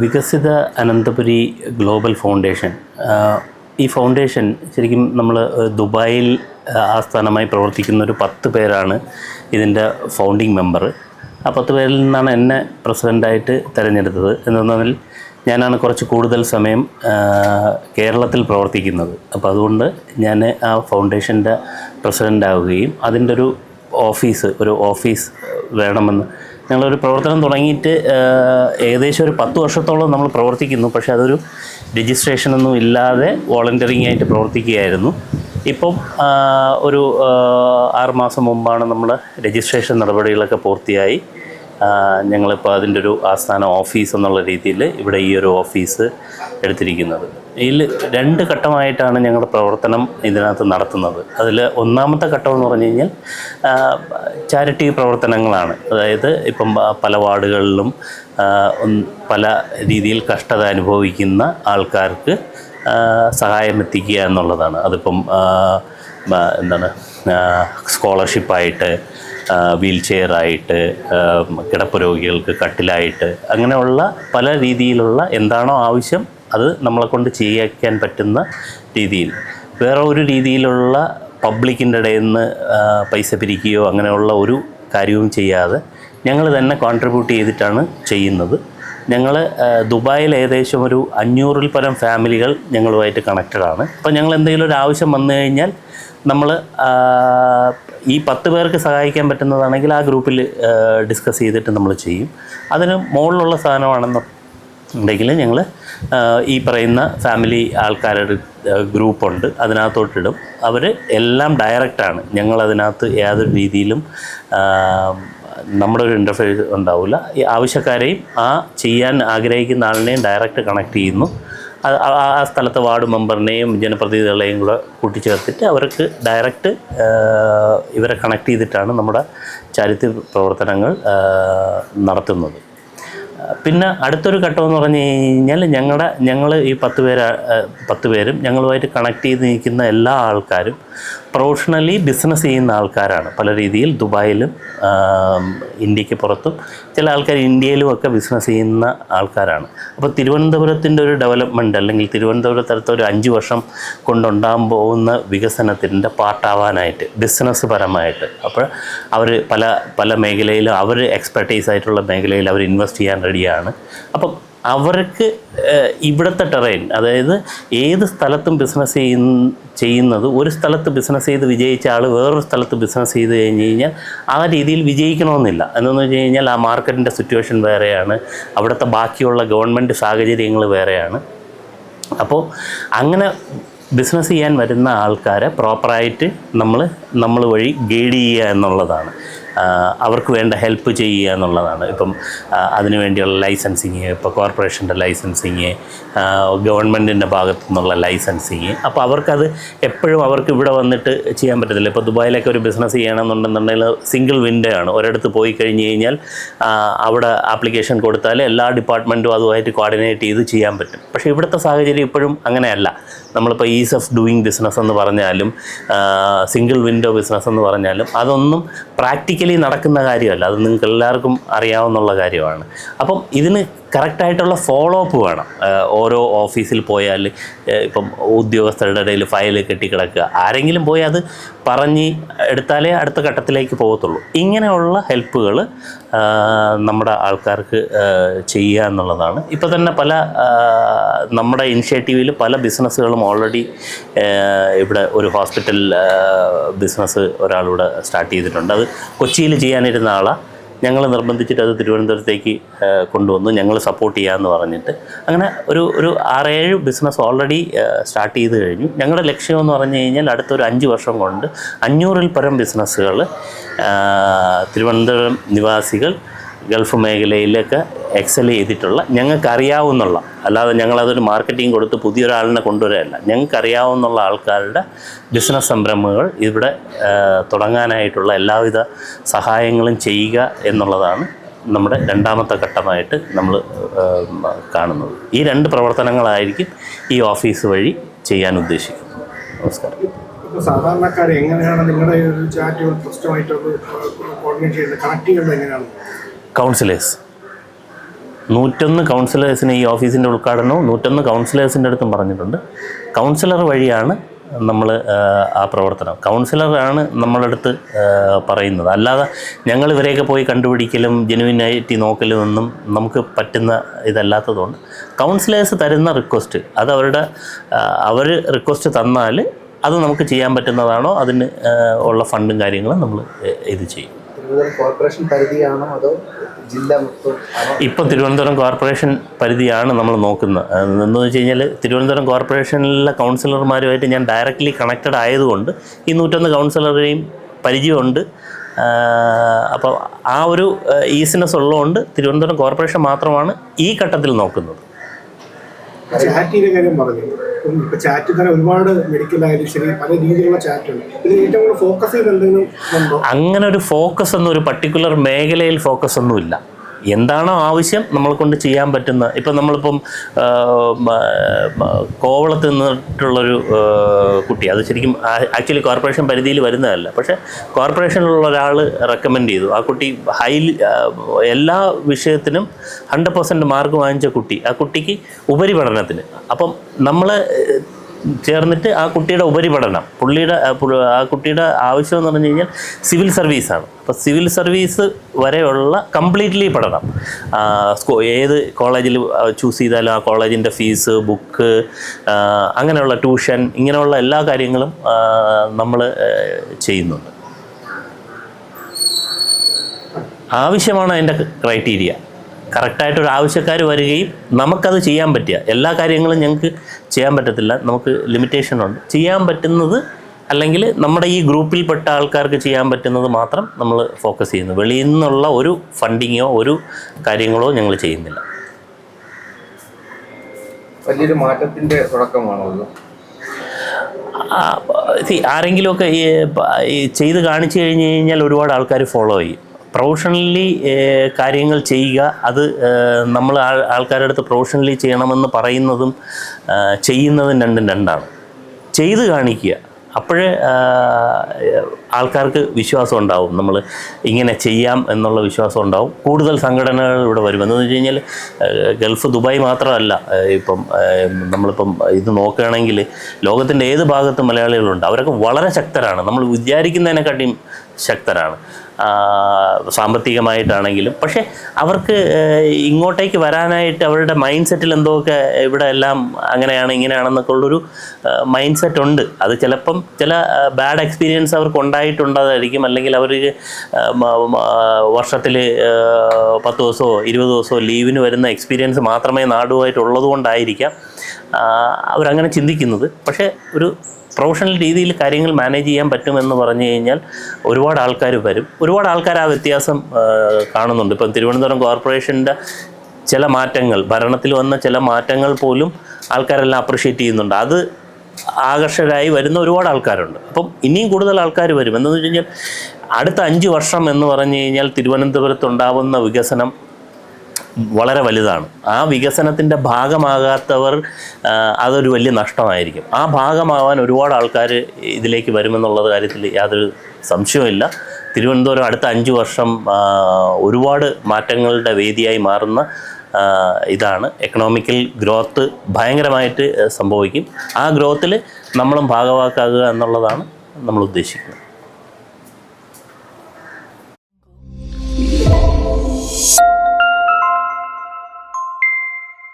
വികസിത Ananthapuri global foundation. ഈ foundation ശരിക്കും നമ്മൾ ദുബായിൽ ആസ്ഥാനമായി പ്രവർത്തിക്കുന്ന ഒരു 10 പേരാണ് ഇതിൻ്റെ ഫൗണ്ടിങ് മെമ്പർ. ആ 10 പേരിൽ നിന്നാണ് എന്നെ പ്രസിഡൻ്റായിട്ട് തിരഞ്ഞെടുത്തത്. എന്നതിൽ ഞാനാണ് കുറച്ച് കൂടുതൽ സമയം കേരളത്തിൽ പ്രവർത്തിക്കുന്നത്. അപ്പോൾ അതുകൊണ്ട് ഞാൻ ആ ഫൗണ്ടേഷൻ്റെ പ്രസിഡൻ്റ് ആവുകയും അതിൻ്റെ ഒരു ഓഫീസ് വേണമെന്ന് ഞങ്ങളൊരു പ്രവർത്തനം തുടങ്ങിയിട്ട് ഏകദേശം ഒരു 10 വർഷത്തോളം നമ്മൾ പ്രവർത്തിക്കുന്നു. പക്ഷേ അതൊരു രജിസ്ട്രേഷനൊന്നും ഇല്ലാതെ വോളണ്ടിയറിംഗ് ആയിട്ട് പ്രവർത്തിക്കുകയായിരുന്നു. ഇപ്പം ഒരു 6 മാസം മുമ്പാണ് നമ്മൾ രജിസ്ട്രേഷൻ നടപടികളൊക്കെ പൂർത്തിയായി. ഞങ്ങളിപ്പോൾ അതിൻ്റെ ഒരു ആസ്ഥാന ഓഫീസ് എന്നുള്ള രീതിയിൽ ഇവിടെ ഈ ഒരു ഓഫീസ് എടുത്തിരിക്കുന്നത്. ഇതിൽ 2 ഘട്ടമായിട്ടാണ് ഞങ്ങളുടെ പ്രവർത്തനം ഇതിനകത്ത് നടത്തുന്നത്. അതിൽ ഒന്നാമത്തെ ഘട്ടം എന്ന് പറഞ്ഞു കഴിഞ്ഞാൽ ചാരിറ്റി പ്രവർത്തനങ്ങളാണ്. അതായത് ഇപ്പം പല വാർഡുകളിലും പല രീതിയിൽ കഷ്ടത അനുഭവിക്കുന്ന ആൾക്കാർക്ക് സഹായം എത്തിക്കുക എന്നുള്ളതാണ്. അതിപ്പം സ്കോളർഷിപ്പായിട്ട്, വീൽ ചെയറായിട്ട്, കിടപ്പ് രോഗികൾക്ക് കട്ടിലായിട്ട്, അങ്ങനെയുള്ള പല രീതിയിലുള്ള എന്താണോ ആവശ്യം അത് നമ്മളെ കൊണ്ട് ചെയ്യിക്കാൻ പറ്റുന്ന രീതിയിൽ, വേറെ ഒരു രീതിയിലുള്ള പബ്ലിക്കിൻ്റെ ഇടയിൽ നിന്ന് പൈസ പിരിക്കുകയോ അങ്ങനെയുള്ള ഒരു കാര്യവും ചെയ്യാതെ ഞങ്ങൾ തന്നെ കോൺട്രിബ്യൂട്ട് ചെയ്തിട്ടാണ് ചെയ്യുന്നത്. ഞങ്ങൾ ദുബായിൽ ഏകദേശം ഒരു 500-ൽ പരം ഫാമിലികൾ ഞങ്ങളുമായിട്ട് കണക്റ്റഡാണ്. അപ്പോൾ ഞങ്ങൾ എന്തെങ്കിലും ഒരു ആവശ്യം വന്നു കഴിഞ്ഞാൽ നമ്മൾ ഈ 10 പേർക്ക് സഹായിക്കാൻ പറ്റുന്നതാണെങ്കിൽ ആ ഗ്രൂപ്പിൽ ഡിസ്കസ് ചെയ്തിട്ട് നമ്മൾ ചെയ്യും. അതിന് മുകളിലുള്ള സാധനമാണെന്നുണ്ടെങ്കിൽ ഞങ്ങൾ ഈ പറയുന്ന ഫാമിലി ആൾക്കാരുടെ ഗ്രൂപ്പുണ്ട്, അതിനകത്തോട്ടിടും. അവർ എല്ലാം ഡയറക്റ്റാണ്. ഞങ്ങളതിനകത്ത് യാതൊരു രീതിയിലും നമ്മുടെ ഒരു ഇൻ്റർഫേസ് ഉണ്ടാവില്ല. ഈ ആവശ്യക്കാരെയും ആ ചെയ്യാൻ ആഗ്രഹിക്കുന്ന ആളിനെയും ഡയറക്റ്റ് കണക്ട് ചെയ്യുന്നു. ആ സ്ഥലത്തെ വാർഡ് മെമ്പറിനെയും ജനപ്രതിനിധികളെയും കൂടെ കൂട്ടിച്ചേർത്തിട്ട് അവർക്ക് ഡയറക്റ്റ് ഇവരെ കണക്ട് ചെയ്തിട്ടാണ് നമ്മുടെ ചാരിറ്റി പ്രവർത്തനങ്ങൾ നടത്തുന്നത്. പിന്നെ അടുത്തൊരു ഘട്ടം എന്ന് പറഞ്ഞു കഴിഞ്ഞാൽ ഞങ്ങൾ ഈ 10 പേരും ഞങ്ങളുമായിട്ട് കണക്ട് ചെയ്ത് നിൽക്കുന്ന എല്ലാ ആൾക്കാരും പ്രൊഫഷണലി ബിസിനസ് ചെയ്യുന്ന ആൾക്കാരാണ്. പല രീതിയിൽ ദുബായിലും ഇന്ത്യക്ക് പുറത്തും ചില ആൾക്കാർ ഇന്ത്യയിലും ഒക്കെ ബിസിനസ് ചെയ്യുന്ന ആൾക്കാരാണ്. അപ്പോൾ തിരുവനന്തപുരത്തിൻ്റെ ഒരു ഡെവലപ്മെൻറ്റ് അല്ലെങ്കിൽ തിരുവനന്തപുരത്തടുത്ത ഒരു 5 വർഷം കൊണ്ടുണ്ടാകാൻ പോകുന്ന വികസനത്തിൻ്റെ പാർട്ടാവാനായിട്ട് ബിസിനസ് പരമായിട്ട് അപ്പോൾ അവർ പല മേഖലയിലും അവർ എക്സ്പെർട്ടൈസ് ആയിട്ടുള്ള മേഖലയിൽ അവർ ഇൻവെസ്റ്റ് ചെയ്യാൻ റെഡിയാണ്. അപ്പം അവർക്ക് ഇവിടുത്തെ ടെറൈൻ, അതായത് ഏത് സ്ഥലത്തും ബിസിനസ് ചെയ്യുന്നത്, ഒരു സ്ഥലത്ത് ബിസിനസ് ചെയ്ത് വിജയിച്ച ആൾ വേറൊരു സ്ഥലത്ത് ബിസിനസ് ചെയ്ത് കഴിഞ്ഞ് കഴിഞ്ഞാൽ ആ രീതിയിൽ വിജയിക്കണമെന്നില്ല. എന്താണെന്ന് വെച്ച് കഴിഞ്ഞാൽ ആ മാർക്കറ്റിൻ്റെ സിറ്റുവേഷൻ വേറെയാണ്, അവിടുത്തെ ബാക്കിയുള്ള ഗവൺമെൻറ് സാഹചര്യങ്ങൾ വേറെയാണ്. അപ്പോൾ അങ്ങനെ ബിസിനസ് ചെയ്യാൻ വരുന്ന ആൾക്കാരെ പ്രോപ്പറായിട്ട് നമ്മൾ വഴി ഗൈഡ് ചെയ്യുക എന്നുള്ളതാണ്. അവർക്ക് വേണ്ട ഹെൽപ്പ് ചെയ്യുക എന്നുള്ളതാണ്. ഇപ്പം അതിനു വേണ്ടിയുള്ള ലൈസൻസിങ്, ഇപ്പോൾ കോർപ്പറേഷൻ്റെ ലൈസൻസിങ്, ഗവൺമെൻറ്റിൻ്റെ ഭാഗത്തു നിന്നുള്ള ലൈസൻസിങ്. അപ്പോൾ അവർക്കത് എപ്പോഴും അവർക്ക് ഇവിടെ വന്നിട്ട് ചെയ്യാൻ പറ്റത്തില്ല. ഇപ്പോൾ ദുബായിലൊക്കെ ഒരു ബിസിനസ് ചെയ്യണമെന്നുണ്ടെന്നുണ്ടെങ്കിൽ സിംഗിൾ വിൻഡോ ആണ്. ഒരിടത്ത് പോയി കഴിഞ്ഞ് കഴിഞ്ഞാൽ അവിടെ ആപ്ലിക്കേഷൻ കൊടുത്താൽ എല്ലാ ഡിപ്പാർട്ട്മെൻറ്റും അതുമായിട്ട് കോർഡിനേറ്റ് ചെയ്ത് ചെയ്യാൻ പറ്റും. പക്ഷേ ഇവിടുത്തെ സാഹചര്യം ഇപ്പോഴും അങ്ങനെയല്ല. നമ്മളിപ്പോൾ ഈസ് ഓഫ് ഡൂയിങ് ബിസിനസ് എന്ന് പറഞ്ഞാലും സിംഗിൾ വിൻഡോ ബിസിനസ് എന്ന് പറഞ്ഞാലും അതൊന്നും പ്രാക്ടിക്കലി നടക്കുന്ന കാര്യമല്ല. അത് നിങ്ങൾക്ക് എല്ലാവർക്കും അറിയാവുന്ന കാര്യമാണ്. അപ്പം ഇതിന് കറക്റ്റായിട്ടുള്ള ഫോളോ അപ്പ് വേണം. ഓരോ ഓഫീസിൽ പോയാൽ ഇപ്പം ഉദ്യോഗസ്ഥരുടെ ഇടയിൽ ഫയൽ കെട്ടിക്കിടക്കുക, ആരെങ്കിലും പോയി അത് പറഞ്ഞ് എടുത്താലേ അടുത്ത ഘട്ടത്തിലേക്ക് പോകത്തുള്ളൂ. ഇങ്ങനെയുള്ള ഹെൽപ്പുകൾ നമ്മുടെ ആൾക്കാർക്ക് ചെയ്യുക എന്നുള്ളതാണ്. ഇപ്പോൾ തന്നെ നമ്മുടെ ഇനിഷ്യേറ്റീവിൽ പല ബിസിനസ്സുകളും ഓൾറെഡി ഇവിടെ ഒരു ഹോസ്പിറ്റൽ ബിസിനസ് ഒരാളിവിടെ സ്റ്റാർട്ട് ചെയ്തിട്ടുണ്ട്. അത് കൊച്ചിയിൽ ചെയ്യാനിരുന്ന ആളാണ്. ഞങ്ങൾ നിർബന്ധിച്ചിട്ട് അത് തിരുവനന്തപുരത്തേക്ക് കൊണ്ടുവന്നു. ഞങ്ങൾ സപ്പോർട്ട് ചെയ്യാമെന്ന് പറഞ്ഞിട്ട് അങ്ങനെ ഒരു 6-7 ബിസിനസ് ഓൾറെഡി സ്റ്റാർട്ട് ചെയ്ത് കഴിഞ്ഞു. ഞങ്ങളുടെ ലക്ഷ്യമെന്ന് പറഞ്ഞു കഴിഞ്ഞാൽ അടുത്തൊരു 5 വർഷം കൊണ്ട് 500-ൽ പരം ബിസിനസ്സുകൾ തിരുവനന്തപുരം നിവാസികൾ ഗൾഫ് മേഖലയിലൊക്കെ എക്സൽ ചെയ്തിട്ടുള്ള, ഞങ്ങൾക്കറിയാവുന്നുള്ള, അല്ലാതെ ഞങ്ങളതൊരു മാർക്കറ്റിംഗ് കൊടുത്ത് പുതിയൊരാളിനെ കൊണ്ടുവരികയല്ല, ഞങ്ങൾക്കറിയാവുന്ന ആൾക്കാരുടെ ബിസിനസ് സംരംഭങ്ങൾ ഇവിടെ തുടങ്ങാനായിട്ടുള്ള എല്ലാവിധ സഹായങ്ങളും ചെയ്യുക എന്നുള്ളതാണ് നമ്മുടെ 2ാമത്തെ ഘട്ടമായിട്ട് നമ്മൾ കാണുന്നത്. ഈ 2 പ്രവർത്തനങ്ങളായിരിക്കും ഈ ഓഫീസ് വഴി ചെയ്യാൻ ഉദ്ദേശിക്കുന്നത്. നമസ്കാരം. സാധാരണക്കാർ എങ്ങനെയാണ് നിങ്ങളുടെ ഒരു ചാരിറ്റബിൾ ട്രസ്റ്റുമായിട്ട് കോർഡിനേറ്റ് ചെയ്യുന്നത്, കണക്ട് ചെയ്യുന്നത് എങ്ങനെയാണ്? കൗൺസിലേഴ്സ് 101 കൗൺസിലേഴ്സിന് ഈ ഓഫീസിൻ്റെ ഉദ്ഘാടനവും 101 കൗൺസിലേഴ്സിൻ്റെ അടുത്തും പറഞ്ഞിട്ടുണ്ട്. കൗൺസിലർ വഴിയാണ് നമ്മൾ ആ പ്രവർത്തനം, കൗൺസിലറാണ് നമ്മളടുത്ത് പറയുന്നത്. അല്ലാതെ ഞങ്ങൾ ഇവരെയൊക്കെ പോയി കണ്ടുപിടിക്കലും ജെനുവിനായിട്ട് നോക്കലും ഒന്നും നമുക്ക് പറ്റുന്ന ഇതല്ലാത്തതുകൊണ്ട് കൗൺസിലേഴ്സ് തരുന്ന റിക്വസ്റ്റ് അത് അവർ റിക്വസ്റ്റ് തന്നാൽ അത് നമുക്ക് ചെയ്യാൻ പറ്റുന്നതാണോ അതിന് ഉള്ള ഫണ്ടും കാര്യങ്ങളും നമ്മൾ ഇത് ചെയ്യും. കോർപ്പറേഷൻ പരിധിയാണോ അതോ ജില്ല മൊത്തം? ഇപ്പം തിരുവനന്തപുരം കോർപ്പറേഷൻ പരിധിയാണ് നമ്മൾ നോക്കുന്നത്. എന്ന് വെച്ച് കഴിഞ്ഞാൽ തിരുവനന്തപുരം കോർപ്പറേഷനിലെ കൗൺസിലർമാരുമായിട്ട് ഞാൻ ഡയറക്റ്റ്ലി കണക്റ്റഡ് ആയതുകൊണ്ട് ഈ 101 കൗൺസിലറുടെയും പരിചയമുണ്ട്. അപ്പോൾ ആ ഒരു ഈസിനെസ് ഉള്ളതുകൊണ്ട് തിരുവനന്തപുരം കോർപ്പറേഷൻ മാത്രമാണ് ഈ ഘട്ടത്തിൽ നോക്കുന്നത്. ചാറ്റിന്റെ കാര്യം പറഞ്ഞു. ഇപ്പൊ ചാറ്റ് തന്നെ ഒരുപാട് മെഡിക്കലായാലും ശരി പല രീതിയിലുള്ള ചാറ്റുണ്ട്. ഇതിൽ ഏറ്റവും കൂടുതൽ ഫോക്കസ് ചെയ്ത് എന്തെങ്കിലും ഉണ്ടോ? അങ്ങനെ ഒരു ഫോക്കസ് ഒന്നും, ഒരു പർട്ടിക്കുലർ മേഖലയിൽ ഫോക്കസ് ഒന്നുമില്ല. എന്താണോ ആവശ്യം നമ്മളെ കൊണ്ട് ചെയ്യാൻ പറ്റുന്ന, ഇപ്പം നമ്മളിപ്പം കോവളത്ത് നിന്നിട്ടുള്ളൊരു കുട്ടി, അത് ശരിക്കും ആക്ച്വലി കോർപ്പറേഷൻ പരിധിയിൽ വരുന്നതല്ല, പക്ഷേ കോർപ്പറേഷനിലുള്ള ഒരാൾ റെക്കമെൻഡ് ചെയ്തു. ആ കുട്ടി എല്ലാ വിഷയത്തിനും 100% മാർക്ക് വാങ്ങിച്ച കുട്ടി, ആ കുട്ടിക്ക് ഉപരിപഠനത്തിന്. അപ്പം നമ്മൾ ചേർന്നിട്ട് ആ കുട്ടിയുടെ ഉപരിപഠനം, ആ കുട്ടിയുടെ ആവശ്യം എന്ന് പറഞ്ഞു കഴിഞ്ഞാൽ സിവിൽ സർവീസാണ്. അപ്പോൾ സിവിൽ സർവീസ് വരെയുള്ള കംപ്ലീറ്റ്ലി പഠനം, ഏത് കോളേജിൽ ചൂസ് ചെയ്താലും ആ കോളേജിൻ്റെ ഫീസ്, ബുക്ക്, അങ്ങനെയുള്ള ട്യൂഷൻ, ഇങ്ങനെയുള്ള എല്ലാ കാര്യങ്ങളും നമ്മൾ ചെയ്യുന്നുണ്ട്. ആവശ്യമാണ് അതിൻ്റെ ക്രൈറ്റീരിയ. കറക്റ്റായിട്ടൊരു ആവശ്യക്കാർ വരികയും നമുക്കത് ചെയ്യാൻ പറ്റുക, എല്ലാ കാര്യങ്ങളും ഞങ്ങൾക്ക് ചെയ്യാൻ പറ്റത്തില്ല, നമുക്ക് ലിമിറ്റേഷനുണ്ട്. ചെയ്യാൻ പറ്റുന്നത് അല്ലെങ്കിൽ നമ്മുടെ ഈ ഗ്രൂപ്പിൽപ്പെട്ട ആൾക്കാർക്ക് ചെയ്യാൻ പറ്റുന്നത് മാത്രം നമ്മൾ ഫോക്കസ് ചെയ്യുന്നു. വെളിയിൽ നിന്നുള്ള ഒരു ഫണ്ടിങ്ങോ ഒരു കാര്യങ്ങളോ ഞങ്ങൾ ചെയ്യുന്നില്ല. വലിയൊരു മാറ്റത്തിൻ്റെ തുടക്കമാണോ ഇത്? ആരെങ്കിലുമൊക്കെ ഈ ചെയ്ത് കാണിച്ചു കഴിഞ്ഞ് കഴിഞ്ഞാൽ ഒരുപാട് ആൾക്കാർ ഫോളോ ചെയ്യും. പ്രൊഫഷണലി കാര്യങ്ങൾ ചെയ്യുക, അത് നമ്മൾ ആൾക്കാരുടെ അടുത്ത് പ്രൊഫഷണലി ചെയ്യണമെന്ന് പറയുന്നതും ചെയ്യുന്നതും രണ്ടാണ്. ചെയ്ത് കാണിക്കുക, അപ്പോഴേ ആൾക്കാർക്ക് വിശ്വാസം ഉണ്ടാവും, നമ്മൾ ഇങ്ങനെ ചെയ്യാം എന്നുള്ള വിശ്വാസം ഉണ്ടാവും. കൂടുതൽ സംഘടനകൾ ഇവിടെ വരും. എന്ന് വെച്ച് കഴിഞ്ഞാൽ ഗൾഫ്, ദുബായ് മാത്രമല്ല, ഇപ്പം നമ്മളിപ്പം ഇത് നോക്കുകയാണെങ്കിൽ ലോകത്തിൻ്റെ ഏത് ഭാഗത്തും മലയാളികളുണ്ട്. അവരൊക്കെ വളരെ ശക്തരാണ്, നമ്മൾ വിചാരിക്കുന്നതിനെക്കാട്ടിയും ശക്തരാണ് സാമ്പത്തികമായിട്ടാണെങ്കിലും. പക്ഷേ അവർക്ക് ഇങ്ങോട്ടേക്ക് വരാനായിട്ട് അവരുടെ മൈൻഡ് സെറ്റിൽ എന്തൊക്കെ ഇവിടെ എല്ലാം അങ്ങനെയാണ് ഇങ്ങനെയാണെന്നൊക്കെ ഉള്ളൊരു മൈൻഡ് സെറ്റ് ഉണ്ട്. അത് ചിലപ്പം ചില ബാഡ് എക്സ്പീരിയൻസ് അവർക്ക് ഉണ്ടായിട്ടുണ്ടായിരിക്കും. അല്ലെങ്കിൽ അവർ വർഷത്തിൽ 10 ദിവസമോ 20 ദിവസമോ ലീവിന് വരുന്ന എക്സ്പീരിയൻസ് മാത്രമേ നാടുമായിട്ടുള്ളത് കൊണ്ടായിരിക്കാം അവരങ്ങനെ ചിന്തിക്കുന്നത്. പക്ഷേ ഒരു പ്രൊഫഷണൽ രീതിയിൽ കാര്യങ്ങൾ മാനേജ് ചെയ്യാൻ പറ്റുമെന്ന് പറഞ്ഞു കഴിഞ്ഞാൽ ഒരുപാട് ആൾക്കാർ വരും. ഒരുപാട് ആൾക്കാർ ആ വ്യത്യാസം കാണുന്നുണ്ട്. ഇപ്പം തിരുവനന്തപുരം കോർപ്പറേഷൻ്റെ ചില മാറ്റങ്ങൾ, ഭരണത്തിൽ വന്ന ചില മാറ്റങ്ങൾ പോലും ആൾക്കാരെല്ലാം അപ്രിഷ്യേറ്റ് ചെയ്യുന്നുണ്ട്. അത് ആകർഷകരായി വരുന്ന ഒരുപാട് ആൾക്കാരുണ്ട്. അപ്പം ഇനിയും കൂടുതൽ ആൾക്കാർ വരും. എന്ന് വെച്ച് കഴിഞ്ഞാൽ അടുത്ത 5 വർഷം എന്ന് പറഞ്ഞു കഴിഞ്ഞാൽ തിരുവനന്തപുരത്തുണ്ടാവുന്ന വികസനം വളരെ വലുതാണ്. ആ വികസനത്തിൻ്റെ ഭാഗമാകാത്തവർ അതൊരു വലിയ നഷ്ടമായിരിക്കും. ആ ഭാഗമാവാൻ ഒരുപാട് ആൾക്കാർ ഇതിലേക്ക് വരുമെന്നുള്ള കാര്യത്തിൽ യാതൊരു സംശയവുമില്ല. തിരുവനന്തപുരം അടുത്ത 5 വർഷം ഒരുപാട് മാറ്റങ്ങളുടെ വേദിയായി മാറുന്ന ഇതാണ്. എക്കണോമിക്കൽ ഗ്രോത്ത് ഭയങ്കരമായിട്ട് സംഭവിക്കും. ആ ഗ്രോത്തിൽ നമ്മളും ഭാഗവാക്കാകുക എന്നുള്ളതാണ് നമ്മൾ ഉദ്ദേശിക്കുന്നത്.